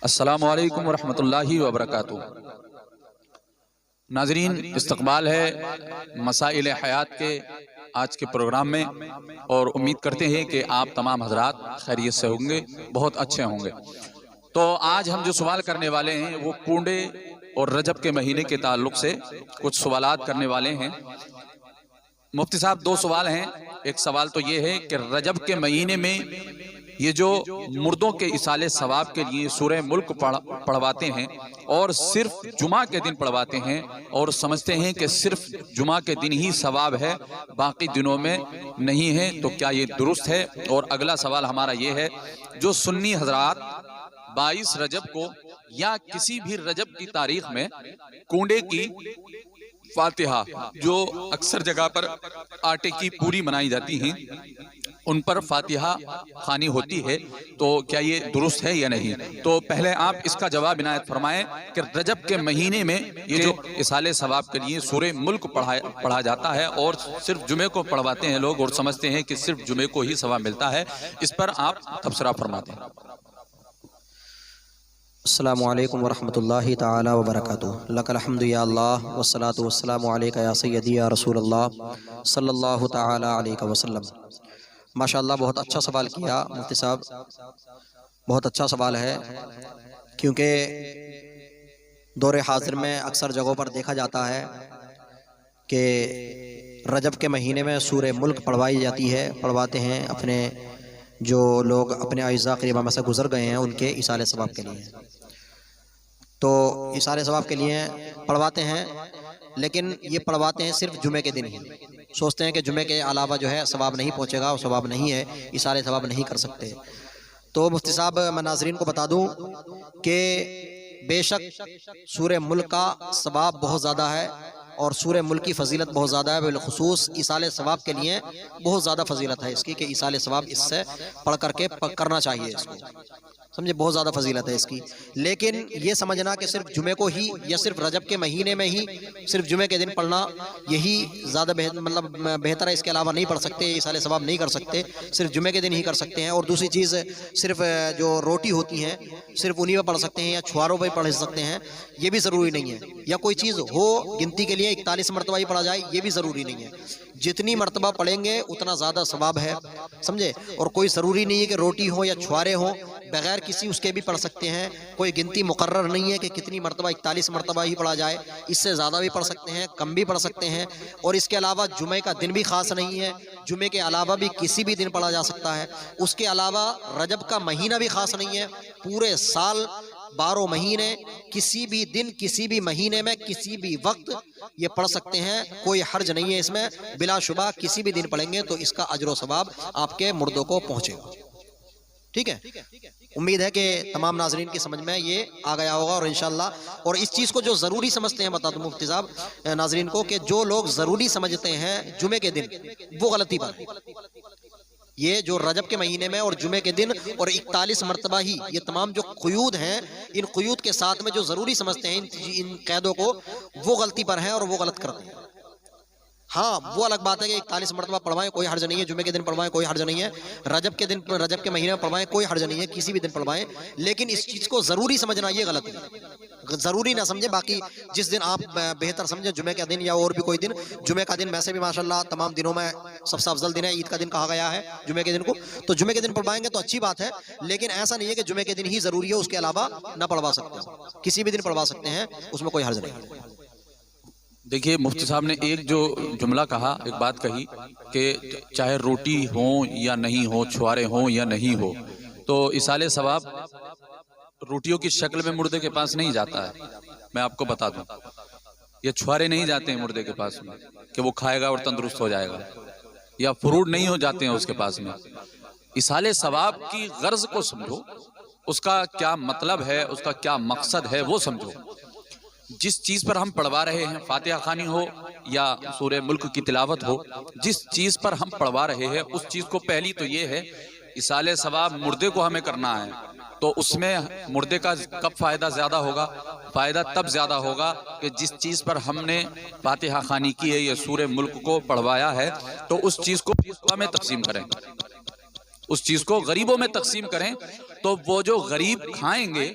السلام علیکم ورحمۃ اللہ وبرکاتہ۔ ناظرین، استقبال ہے مسائل حیات کے آج کے پروگرام میں، اور امید کرتے ہیں کہ آپ تمام حضرات خیریت سے ہوں گے، بہت اچھے ہوں گے۔ تو آج ہم جو سوال کرنے والے ہیں وہ کنڈے اور رجب کے مہینے کے تعلق سے کچھ سوالات کرنے والے ہیں۔ مفتی صاحب، دو سوال ہیں۔ ایک سوال تو یہ ہے کہ رجب کے مہینے میں یہ جو مردوں کے اصالے ثواب کے لیے سورہ ملک پڑھواتے ہیں اور صرف جمعہ کے دن پڑھواتے ہیں اور سمجھتے ہیں کہ صرف جمعہ کے دن ہی ثواب ہے، باقی دنوں میں نہیں ہے، تو کیا یہ درست ہے؟ اور اگلا سوال ہمارا یہ ہے، جو سنی حضرات 22 رجب کو یا کسی بھی رجب کی تاریخ میں کنڈے کی فاتحہ جو اکثر جگہ پر آٹے کی پوری منائی جاتی ہیں، ان پر فاتحہ خوانی ہوتی ہے، تو کیا یہ درست ہے یا نہیں؟ تو پہلے آپ اس کا جواب عنایت فرمائیں کہ رجب کے مہینے میں یہ جو اصالے ثواب کے لیے سورہ ملک پڑھا جاتا ہے اور صرف جمعے کو پڑھواتے ہیں لوگ اور سمجھتے ہیں کہ صرف جمعے کو ہی ثواب ملتا ہے، اس پر آپ تبصرہ فرماتے ہیں۔ السلام علیکم ورحمۃ اللہ تعالی وبرکاتہ۔ لک الحمد یا اللہ والصلاة والسلام علیکہ یا سیدی یا رسول اللہ صلی اللہ تعالی علیہ وسلم۔ ماشاءاللہ، بہت اچھا سوال کیا مفتی صاحب، بہت اچھا سوال ہے، کیونکہ دور حاضر میں اکثر جگہوں پر دیکھا جاتا ہے کہ رجب کے مہینے میں سورہ ملک پڑھوائی جاتی ہے، پڑھواتے ہیں اپنے جو لوگ اپنے اعزاء قریبہ میں سے گزر گئے ہیں ان کے اصالے ثواب کے لیے، تو اصالے ثواب کے لیے پڑھواتے ہیں، لیکن یہ پڑھواتے ہیں صرف جمعے کے دن ہی، سوچتے ہیں کہ جمعے کے علاوہ جو ہے ثواب نہیں پہنچے گا، اور ثواب نہیں ہے، اصالے ثواب نہیں کر سکتے۔ تو مفتی صاحب، میں ناظرین کو بتا دوں کہ بے شک سورہ ملک کا ثواب بہت زیادہ ہے، اور سورہ ملک کی فضیلت بہت زیادہ ہے، بالخصوص اصالے ثواب کے لیے بہت زیادہ فضیلت ہے اس کی، کہ اصالے ثواب اس سے پڑھ کر کے کرنا چاہیے اس کو، سمجھے، بہت زیادہ فضیلت ہے اس کی۔ لیکن یہ سمجھنا کہ صرف جمعے کو ہی یا صرف رجب کے مہینے میں ہی صرف جمعے کے دن پڑھنا یہی زیادہ بہتر ہے، اس کے علاوہ نہیں پڑھ سکتے، اصالے ثواب نہیں کر سکتے، صرف جمعے کے دن ہی کر سکتے ہیں۔ اور دوسری چیز، صرف جو روٹی ہوتی ہیں صرف انہی پہ پڑھ سکتے ہیں یا چھواروں پہ پڑھ سکتے ہیں، یہ بھی ضروری نہیں ہے، یا کوئی چیز ہو گنتی کے لیے 41 مرتبہ ہی پڑھا جائے، یہ بھی ضروری نہیں ہے، جتنی مرتبہ پڑھیں گے اتنا زیادہ ثواب ہے، سمجھے۔ اور کوئی ضروری نہیں ہے کہ روٹی ہو یا چھوارے ہوں، بغیر کسی اس کے بھی پڑھ سکتے ہیں، کوئی گنتی مقرر نہیں ہے کہ کتنی مرتبہ 41 مرتبہ ہی پڑھا جائے، اس سے زیادہ بھی پڑھ سکتے ہیں، کم بھی پڑھ سکتے ہیں۔ اور اس کے علاوہ جمعے کا دن بھی خاص نہیں ہے، جمعے کے علاوہ بھی کسی بھی دن پڑھا جا سکتا ہے۔ اس کے علاوہ رجب کا مہینہ بھی خاص نہیں ہے، پورے سال 12 مہینے کسی بھی دن کسی بھی مہینے میں کسی بھی وقت یہ پڑھ سکتے ہیں، کوئی حرج نہیں ہے اس میں، بلا شبہ کسی بھی دن پڑھیں گے تو اس کا اجر و ثواب آپ کے مردوں کو پہنچے گا، ٹھیک ہے۔ امید ہے کہ تمام ناظرین کی سمجھ میں یہ آ گیا ہوگا، اور انشاءاللہ، اور اس چیز کو جو ضروری سمجھتے ہیں، بتا دوں مفتی صاحب ناظرین کو، کہ جو لوگ ضروری سمجھتے ہیں جمعے کے دن، وہ غلطی پر ہے۔ یہ جو رجب کے مہینے میں اور جمعے کے دن اور 41 مرتبہ ہی، یہ تمام جو قیود ہیں، ان قیود کے ساتھ میں جو ضروری سمجھتے ہیں ان قیدوں کو، وہ غلطی پر ہیں اور وہ غلط کرتے ہیں۔ ہاں، وہ الگ بات ہے کہ 41 مرتبہ پڑھوائیں، کوئی حرج نہیں ہے، جمعے کے دن پڑھوائیں، کوئی حرج نہیں ہے، رجب کے دن، رجب کے مہینے میں پڑھوائیں، کوئی حرج نہیں ہے، کسی بھی دن پڑھوائیں، لیکن اس چیز کو ضروری سمجھنا یہ غلط ہے، ضروری نہ سمجھیں۔ باقی جس دن آپ بہتر سمجھیں، جمعے کا دن یا اور بھی کوئی دن، جمعے کا دن ویسے بھی ماشاءاللہ تمام دنوں میں سب سے افضل دن ہے، عید کا دن کہا گیا ہے جمعے کے دن کو، تو جمعے کے دن پڑھوائیں گے تو اچھی بات ہے، لیکن ایسا نہیں ہے کہ جمعے کے دن ہی ضروری ہے، اس کے علاوہ نہ پڑھوا سکتے ہیں، کسی بھی دن پڑھوا سکتے ہیں، اس میں کوئی حرج نہیں۔ دیکھیے، مفتی صاحب نے ایک جو جملہ کہا، ایک بات کہی کہ چاہے روٹی ہوں یا نہیں ہو، چھوارے ہوں یا نہیں ہو، تو اصالے ثواب روٹیوں کی شکل میں مردے کے پاس نہیں جاتا ہے، میں آپ کو بتا دوں، یا چھوارے نہیں جاتے ہیں مردے کے پاس میں کہ وہ کھائے گا اور تندرست ہو جائے گا، یا فروٹ نہیں ہو جاتے ہیں اس کے پاس میں۔ اصالے ثواب کی غرض کو سمجھو، اس کا کیا مطلب ہے، اس کا کیا مقصد ہے، وہ سمجھو۔ جس چیز پر ہم پڑھوا رہے ہیں، فاتحہ خوانی ہو یا سورہ ملک کی تلاوت ہو، جس چیز پر ہم پڑھوا رہے ہیں اس چیز کو پہلی تو یہ ہے، اصالے ثواب مردے کو ہمیں کرنا ہے، تو اس میں مردے کا کب فائدہ زیادہ ہوگا؟ فائدہ تب زیادہ ہوگا کہ جس چیز پر ہم نے فاتحہ خوانی کی ہے یا سورہ ملک کو پڑھوایا ہے، تو اس چیز کو میں تقسیم کریں، اس چیز کو غریبوں میں تقسیم کریں تو وہ جو غریب کھائیں گے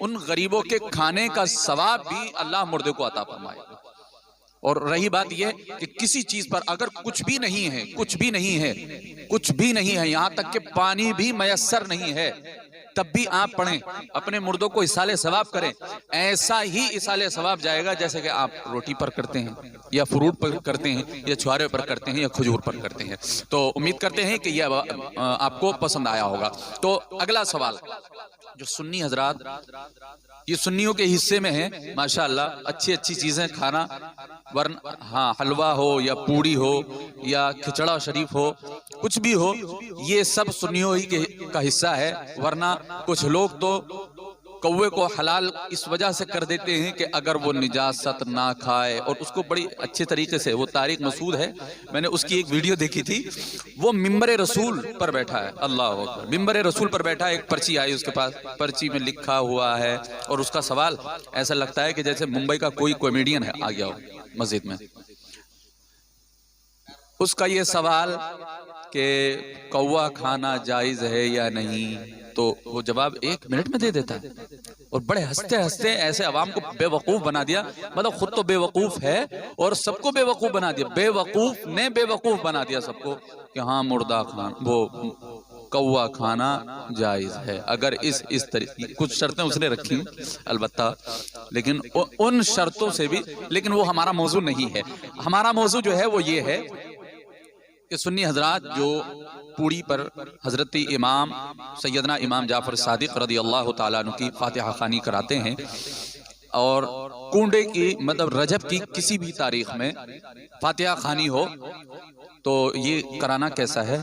ان غریبوں کے کھانے کا ثواب بھی اللہ مردے کو عطا فرمائے گا۔ اور رہی بات یہ کہ کسی چیز پر اگر کچھ بھی نہیں ہے، یہاں تک کہ پانی بھی میسر نہیں ہے، تب بھی آپ پڑھیں، اپنے مردوں کو اصالِ ثواب کریں، ایسا ہی اصالِ ثواب جائے گا جیسے کہ آپ روٹی پر کرتے ہیں یا فروٹ پر کرتے ہیں یا چھوارے پر کرتے ہیں یا کھجور پر کرتے ہیں۔ تو امید کرتے ہیں کہ یہ آپ کو پسند آیا ہوگا۔ تو اگلا سوال جو سنی حضرات، یہ سنیوں کے حصے میں ہے ماشاءاللہ اچھی چیزیں کھانا، ورنہ ہاں حلوہ ہو یا پوڑی ہو یا کھچڑا شریف ہو، کچھ بھی ہو، یہ سب سنیوں ہی کا حصہ ہے۔ ورنہ کچھ لوگ تو کوے کو حلال اس وجہ سے کر دیتے ہیں کہ اگر وہ نجاست نہ کھائے، اور اس کو بڑی اچھے طریقے سے، وہ طارق مسعود ہے، میں نے اس کی ایک ویڈیو دیکھی تھی، وہ ممبر رسول پر بیٹھا ہے، اللہ اکبر، ممبر رسول پر بیٹھا ہے، ایک پرچی آئی اس کے پاس، پرچی میں لکھا ہوا ہے، اور اس کا سوال ایسا لگتا ہے کہ جیسے ممبئی کا کوئی کامیڈین ہے آ گیا ہو مسجد میں۔ اس کا یہ سوال کہ کوا کھانا جائز ہے یا نہیں، تو وہ جواب 1 منٹ میں دے دیتا ہے، اور بڑے ہنستے ہنستے ایسے عوام کو بے وقوف بنا دیا، مطلب خود تو بے وقوف ہے اور سب کو بے وقوف بنا دیا، بے وقوف نے بے وقوف بنا دیا سب کو کہ ہاں مردہ کھانا، وہ کوا کھانا جائز ہے اگر اس طریقے، کچھ شرطیں اس نے رکھی البتہ، لیکن ان شرطوں سے بھی، لیکن وہ ہمارا موضوع نہیں ہے۔ ہمارا موضوع جو ہے وہ یہ ہے کہ سنی حضرات جو پوڑی پر حضرت امام سیدنا امام جعفر صادق رضی اللہ تعالیٰ عنہ کی فاتحہ خوانی کراتے ہیں، اور کنڈے کی مطلب رجب کی کسی بھی تاریخ میں فاتحہ خوانی ہو تو یہ کرانا کیسا ہے؟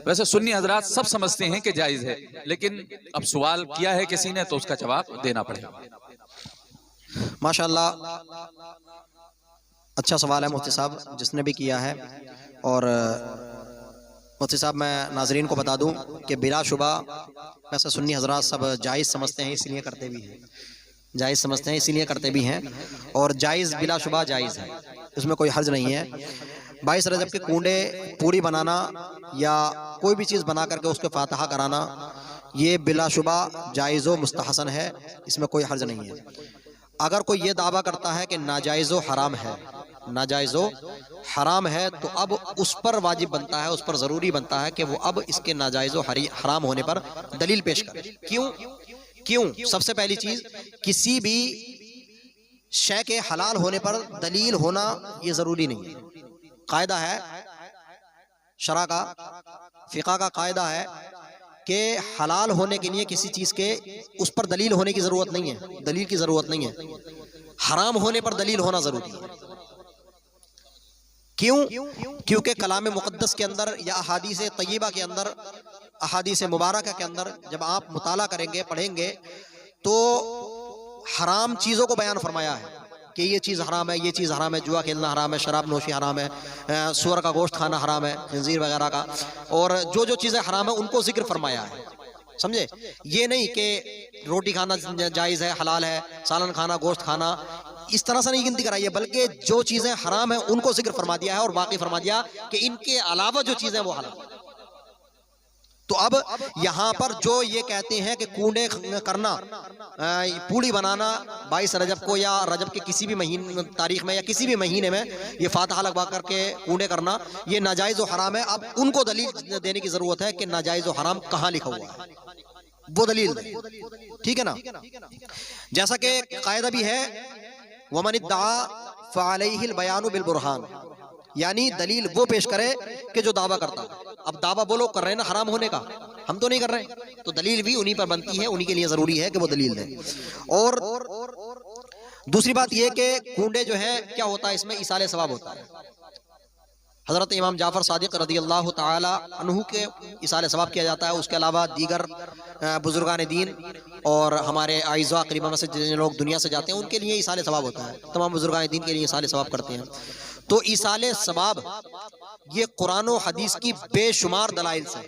ویسے سنی حضرات سب سمجھتے ہیں کہ جائز ہے، لیکن اب سوال کیا ہے کسی نے تو اس کا جواب دینا پڑے گا۔ ماشاءاللہ اچھا سوال ہے مفتی صاحب جس نے بھی کیا ہے، اور مفتی صاحب میں ناظرین کو بتا دوں کہ بلا شبہ ویسے سنی حضرات سب جائز سمجھتے ہیں، اس لیے کرتے بھی ہیں، جائز سمجھتے ہیں اس لیے کرتے بھی ہیں، اور جائز بلا شبہ جائز ہے، اس میں کوئی حرج نہیں ہے۔ 22 رجب کے کنڈے پوری بنانا یا کوئی بھی چیز بنا کر کے اس کے فاتحہ کرانا یہ بلا شبہ جائز و مستحسن ہے، اس میں کوئی حرج نہیں ہے۔ اگر کوئی یہ دعویٰ کرتا ہے کہ ناجائز و حرام ہے، ناجائز و حرام ہے، تو اب اس پر واجب بنتا ہے، اس پر ضروری بنتا ہے کہ وہ اب اس کے ناجائز و حرام ہونے پر دلیل پیش کرے۔ کیوں؟ سب سے پہلی چیز، کسی بھی شے کے حلال ہونے پر دلیل ہونا یہ ضروری نہیں ہے۔ قاعدہ ہے شرع کا، فقہ کا قاعدہ ہے کہ حلال ہونے کے لیے کسی چیز کے اس پر دلیل ہونے کی ضرورت نہیں ہے، دلیل کی ضرورت نہیں ہے، حرام ہونے پر دلیل ہونا ضروری ہے۔ کیونکہ کلام مقدس کے اندر یا احادیث طیبہ کے اندر، احادیث مبارکہ کے اندر جب آپ مطالعہ کریں گے، پڑھیں گے، تو حرام چیزوں کو بیان فرمایا ہے کہ یہ چیز حرام ہے، یہ چیز حرام ہے، جوا کھیلنا حرام ہے، شراب نوشی حرام ہے، سور کا گوشت کھانا حرام ہے، خنزیر وغیرہ کا، اور جو چیزیں حرام ہیں ان کو ذکر فرمایا ہے، سمجھے؟ یہ نہیں کہ روٹی کھانا جائز ہے، حلال ہے، سالن کھانا، گوشت کھانا، اس طرح سے نہیں گنتی کرائی ہے، بلکہ جو چیزیں حرام ہیں ان کو ذکر فرما دیا ہے اور باقی فرما دیا کہ ان کے علاوہ جو چیزیں وہ حلال ہیں۔ تو اب یہاں پر جو یہ کہتے ہیں کہ کنڈے کرنا، پوڑی بنانا 22 رجب کو یا رجب کے کسی بھی مہینے تاریخ میں یا کسی بھی مہینے میں یہ فاتحہ لگوا کر کے کنڈے کرنا یہ ناجائز و حرام ہے۔ اب ان کو دلیل دینے کی ضرورت ہے کہ ناجائز و حرام کہاں لکھا ہوا ہے، وہ دلیل دیں، ٹھیک ہے نا؟ جیسا کہ قاعدہ بھی ہے وَمَنِ ادَّعَى فَعَلَيْهِ الْبَيَانُ بِالْبُرْهَانِ، یعنی دلیل وہ پیش کرے کہ جو دعویٰ کرتا ہے۔ اب دعویٰ وہ لوگ کر رہے ہیں نا حرام ہونے کا، ہم تو نہیں کر رہے، تو دلیل بھی انہی پر بنتی ہے، انہی کے لیے ضروری ہے کہ وہ دلیل دیں۔ اور دوسری بات یہ کہ کنڈے جو ہیں کیا ہوتا ہے، اس میں ایصال ثواب ہوتا ہے۔ حضرت امام جعفر صادق رضی اللہ تعالی عنہ کے ایصال ثواب کیا جاتا ہے، اس کے علاوہ دیگر بزرگان دین اور ہمارے اعزاء قریبا میں سے جن لوگ دنیا سے جاتے ہیں ان کے لیے ایصال ثواب ہوتا ہے، تمام بزرگان دین کے لیے ایصال ثواب کرتے ہیں۔ تو ایصال ثواب یہ قرآن و حدیث کی بے شمار دلائل سے،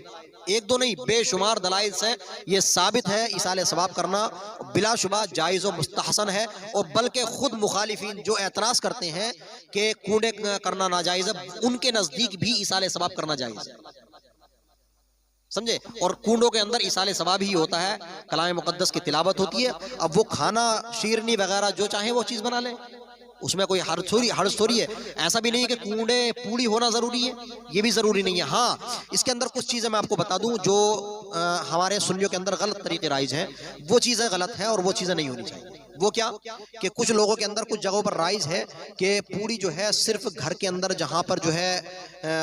ایک دو نہیں بے شمار دلائل سے یہ ثابت ہے ایصال ثواب کرنا بلا شبہ جائز و مستحسن ہے، اور بلکہ خود مخالفین جو اعتراض کرتے ہیں کہ کنڈے کرنا ناجائز ہے، ان کے نزدیک بھی ایصال ثواب کرنا جائز ہے، سمجھے. اور کنڈوں کے اندر ایصال ثواب ہی ہوتا ہے, کلام مقدس کی تلاوت ہوتی ہے. اب وہ کھانا شیرنی وغیرہ جو چاہیں وہ چیز بنا لیں, اس میں کوئی حرج تھوڑی ہے. ایسا بھی نہیں ہے کہ کنڈے پوڑی ہونا ضروری ہے, یہ بھی ضروری نہیں ہے. ہاں اس کے اندر کچھ چیزیں میں آپ کو بتا دوں جو ہمارے سنیوں کے اندر غلط طریقے رائج ہیں, وہ چیزیں غلط ہیں اور وہ چیزیں نہیں ہونی چاہیے. وہ کیا کہ کچھ لوگوں کے اندر کچھ جگہوں پر رائج ہے کہ پوڑی جو ہے صرف گھر کے اندر جہاں پر جو ہے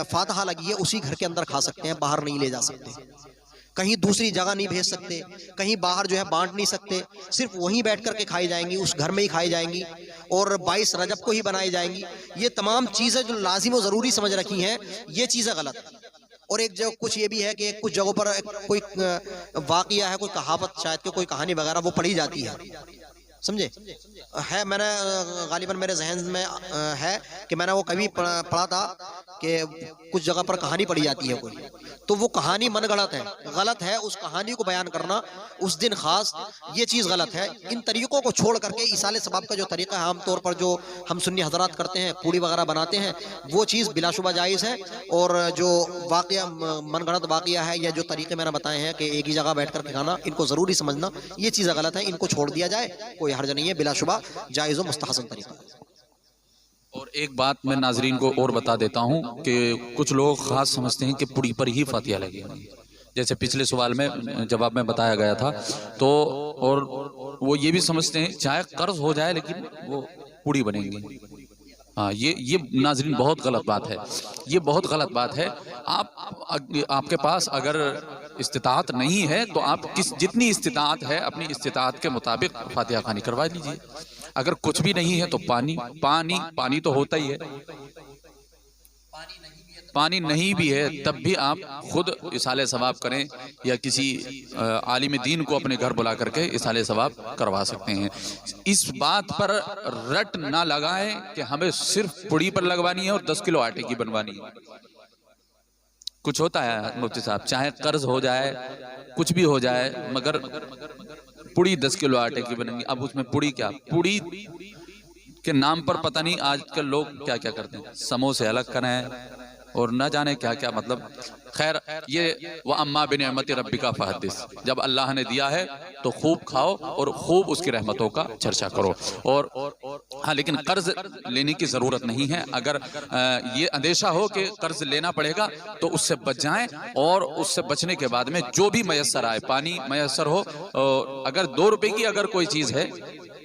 فاتحہ لگی ہے اسی گھر کے اندر کھا سکتے ہیں, باہر نہیں لے جا سکتے, کہیں دوسری جگہ نہیں بھیج سکتے, کہیں باہر جو ہے بانٹ نہیں سکتے, صرف وہیں بیٹھ کر کے کھائی جائیں گی, اس گھر میں ہی کھائی جائیں گی, اور 22 رجب کو ہی بنائی جائیں گی. یہ تمام چیزیں جو لازم و ضروری سمجھ رکھی ہیں, یہ چیزیں غلط ہیں. اور ایک جو کچھ یہ بھی ہے کہ کچھ جگہوں پر کوئی واقعہ ہے, کوئی کہاوت شاید کہ کوئی کہانی وغیرہ وہ پڑھی جاتی ہے, سمجھے ہے. میں نے غالباً میرے ذہن میں ہے کہ میں نے وہ کبھی پڑھا تھا کہ کچھ جگہ پر کہانی پڑھی جاتی ہے کوئی, تو وہ کہانی من گڑت ہے, غلط ہے. اس کہانی کو بیان کرنا اس دن خاص, یہ چیز غلط ہے. ان طریقوں کو چھوڑ کر کے ایصال ثواب کا جو طریقہ ہے عام طور پر جو ہم سنی حضرات کرتے ہیں, پوڑی وغیرہ بناتے ہیں, وہ چیز بلا شبہ جائز ہے. اور جو واقعہ من گڑت واقعہ ہے یا جو طریقے میں نے بتائے ہیں کہ ایک ہی جگہ بیٹھ کر کے کھانا, ان کو ضروری سمجھنا, یہ چیزیں غلط ہیں. ان کو چھوڑ دیا جائے, کوئی حرج نہیں ہے, بلا شبہ جائز و مستحسن طریقہ. اور ایک بات میں ناظرین کو اور بتا دیتا ہوں کہ کچھ لوگ خاص سمجھتے ہیں کہ پوڑی پر ہی فاتحہ لگے گی, جیسے پچھلے سوال میں جواب میں بتایا گیا تھا. تو اور وہ یہ بھی سمجھتے ہیں چاہے قرض ہو جائے لیکن وہ پوڑی بنیں گی. ہاں یہ ناظرین بہت غلط بات ہے, یہ بہت غلط بات ہے. آپ کے پاس اگر استطاعت نہیں ہے تو آپ جتنی استطاعت ہے اپنی استطاعت کے مطابق فاتحہ خوانی کروا لیجیے. اگر کچھ بھی نہیں ہے تو پانی تو ہوتا ہی ہے, پانی نہیں بھی ہے تب بھی آپ خود ایصال ثواب کریں یا کسی عالم دین کو اپنے گھر بلا کر کے ایصال ثواب کروا سکتے ہیں. اس بات پر رٹ نہ لگائیں کہ ہمیں صرف پوڑی پر لگوانی ہے اور 10 کلو آٹے کی بنوانی ہے. کچھ ہوتا ہے مفتی صاحب, چاہے قرض ہو جائے کچھ بھی ہو جائے, مگر پوڑی 10 کلو آٹے کی بنیں گی. اب اس میں پوڑی کیا, پوڑی کے نام پر پتہ نہیں آج کل لوگ کیا کیا کرتے ہیں, سموسے الگ کریں اور نہ جانے کیا کیا. مطلب خیر, یہ وَأَمَّا بِنِعْمَتِ رَبِّكَ فَحَدِّثْ, جب اللہ نے دیا ہے تو خوب کھاؤ اور خوب اس کی رحمتوں کا چرچا کرو. اور ہاں لیکن قرض لینے کی ضرورت نہیں ہے. اگر یہ اندیشہ ہو کہ قرض لینا پڑے گا تو اس سے بچ جائیں, اور اس سے بچنے کے بعد میں جو بھی میسر آئے, پانی میسر ہو, اگر 2 روپے کی اگر کوئی چیز ہے,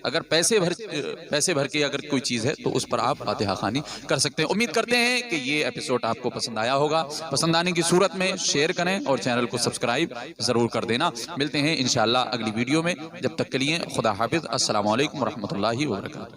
اگر پیسے بھر کے اگر کوئی چیز ہے تو اس پر آپ فاتحہ خوانی کر سکتے ہیں. امید کرتے ہیں کہ یہ ایپیسوڈ آپ کو پسند آیا ہوگا. پسند آنے کی صورت میں شیئر کریں اور چینل کو سبسکرائب ضرور کر دینا. ملتے ہیں انشاءاللہ اگلی ویڈیو میں, جب تک کے لیے خدا حافظ. السلام علیکم ورحمۃ اللہ وبرکاتہ.